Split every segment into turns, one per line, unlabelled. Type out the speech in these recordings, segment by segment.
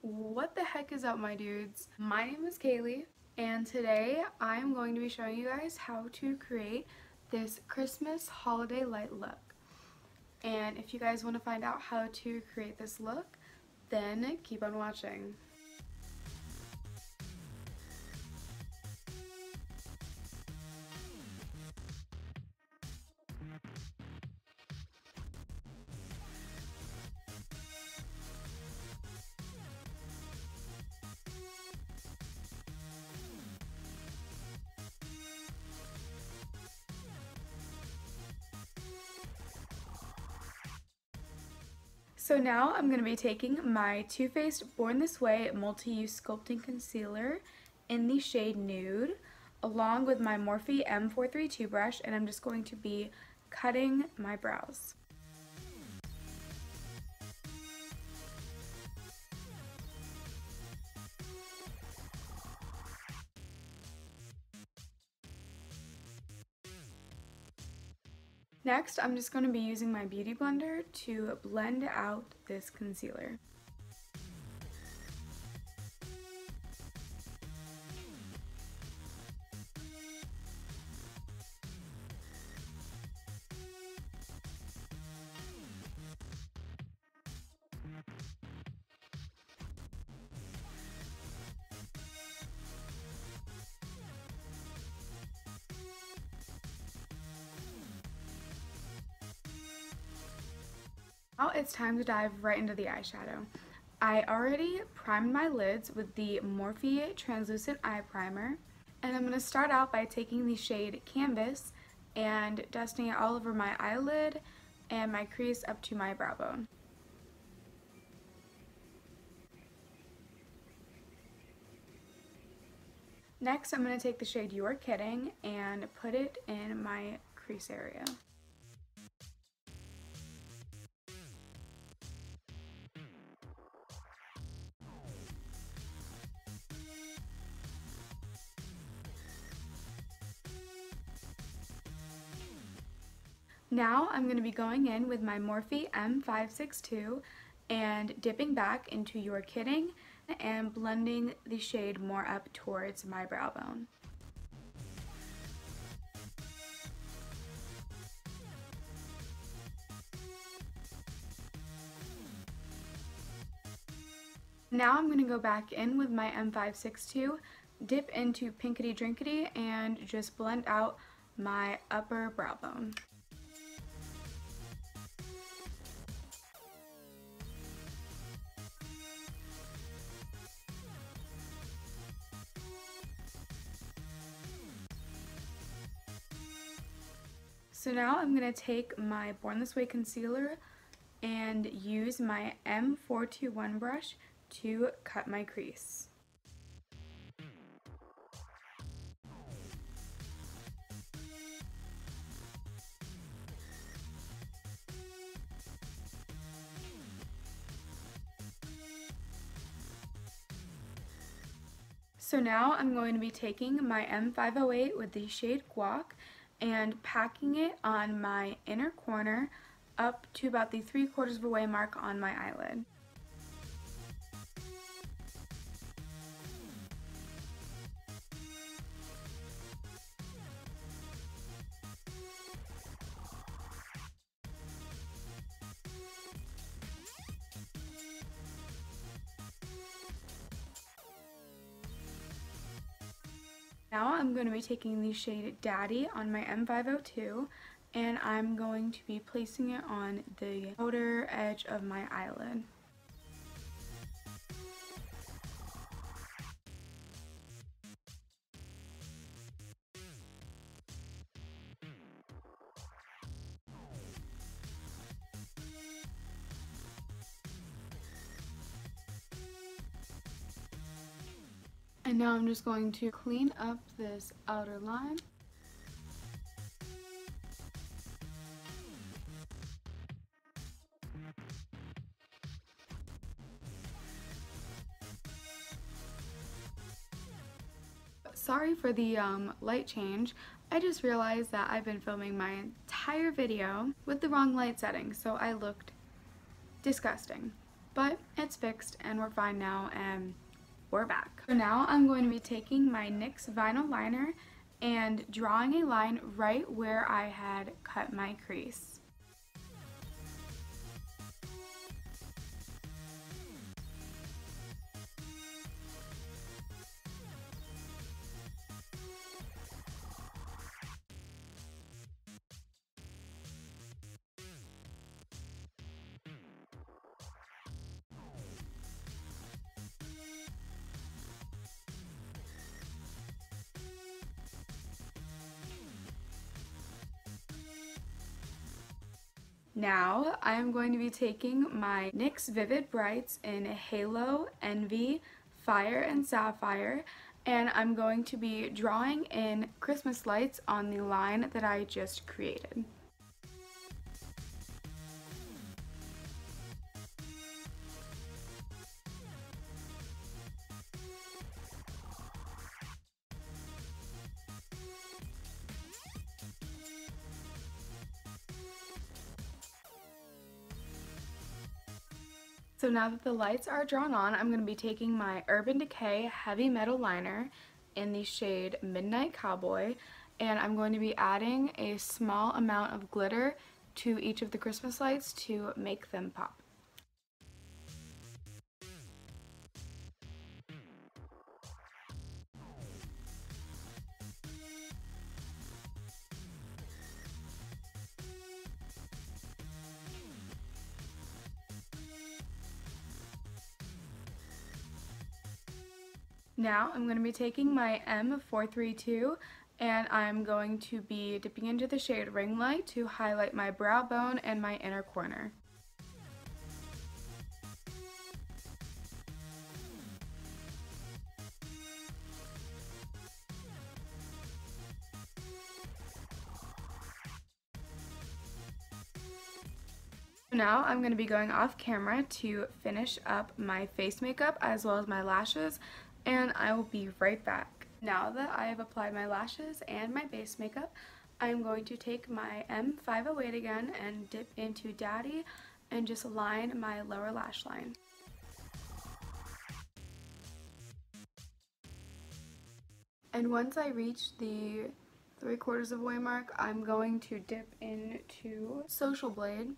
What the heck is up, my dudes? My name is Kaylee, and today I'm going to be showing you guys how to create this Christmas holiday light look. And if you guys want to find out how to create this look, then keep on watching. So now I'm going to be taking my Too Faced Born This Way Multi-Use Sculpting Concealer in the shade Nude, along with my Morphe M432 brush, and I'm just going to be cutting my brows. Next, I'm just going to be using my beauty blender to blend out this concealer. Now it's time to dive right into the eyeshadow. I already primed my lids with the Morphe Translucent Eye Primer, and I'm going to start out by taking the shade Canvas and dusting it all over my eyelid and my crease up to my brow bone. Next, I'm going to take the shade You're Kidding and put it in my crease area. Now I'm going to be going in with my Morphe M562 and dipping back into You're Kidding and blending the shade more up towards my brow bone. Now I'm going to go back in with my M562, dip into Pinkity Drinkity, and just blend out my upper brow bone. So now I'm going to take my Born This Way concealer and use my M421 brush to cut my crease. So now I'm going to be taking my M508 with the shade Guac and packing it on my inner corner up to about the 3/4 of a way mark on my eyelid. Now I'm going to be taking the shade Daddy on my M502, and I'm going to be placing it on the outer edge of my eyelid. And now I'm just going to clean up this outer line. Sorry for the light change. I just realized that I've been filming my entire video with the wrong light setting, so I looked disgusting. but it's fixed and we're fine now and we're back. So now I'm going to be taking my NYX vinyl liner and drawing a line right where I had cut my crease. Now I am going to be taking my NYX Vivid Brights in Halo, Envy, Fire, and Sapphire, and I'm going to be drawing in Christmas lights on the line that I just created. So now that the lights are drawn on, I'm going to be taking my Urban Decay Heavy Metal Liner in the shade Midnight Cowboy, and I'm going to be adding a small amount of glitter to each of the Christmas lights to make them pop. Now I'm going to be taking my M432 and I'm going to be dipping into the shade Ring Light to highlight my brow bone and my inner corner. Now I'm going to be going off camera to finish up my face makeup as well as my lashes, and I will be right back. Now that I have applied my lashes and my base makeup, I'm going to take my M508 again and dip into Daddy and just line my lower lash line. And once I reach the 3/4 of the way mark, I'm going to dip into Social Blade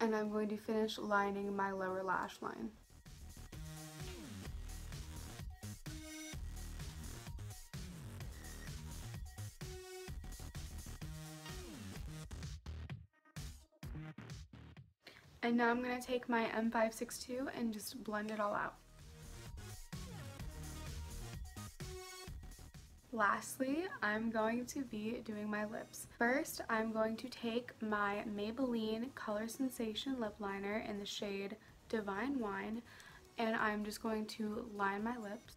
and I'm going to finish lining my lower lash line. And now I'm going to take my M562 and just blend it all out. Lastly, I'm going to be doing my lips. First, I'm going to take my Maybelline Color Sensation lip liner in the shade Divine Wine, and I'm just going to line my lips.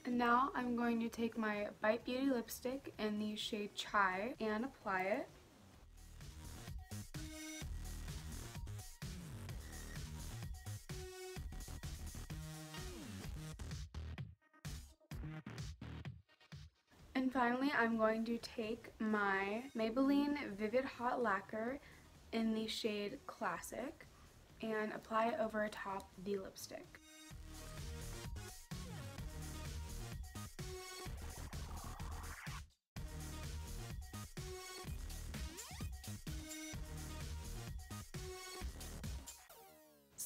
And now I'm going to take my Bite Beauty lipstick in the shade Chai and apply it. And finally, I'm going to take my Maybelline Vivid Hot Lacquer in the shade Classic and apply it over top the lipstick.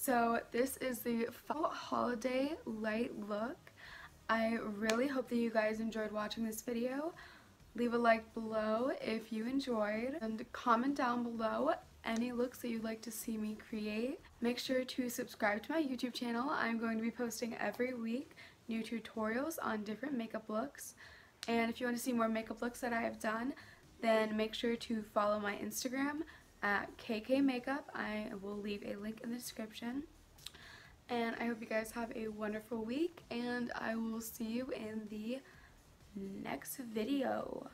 So this is the fall holiday light look. I really hope that you guys enjoyed watching this video. Leave a like below if you enjoyed, and comment down below any looks that you'd like to see me create. Make sure to subscribe to my YouTube channel. I'm going to be posting every week new tutorials on different makeup looks. And if you want to see more makeup looks that I have done, then make sure to follow my Instagram at KK Makeup. I will leave a link in the description. And I hope you guys have a wonderful week, and I will see you in the next video.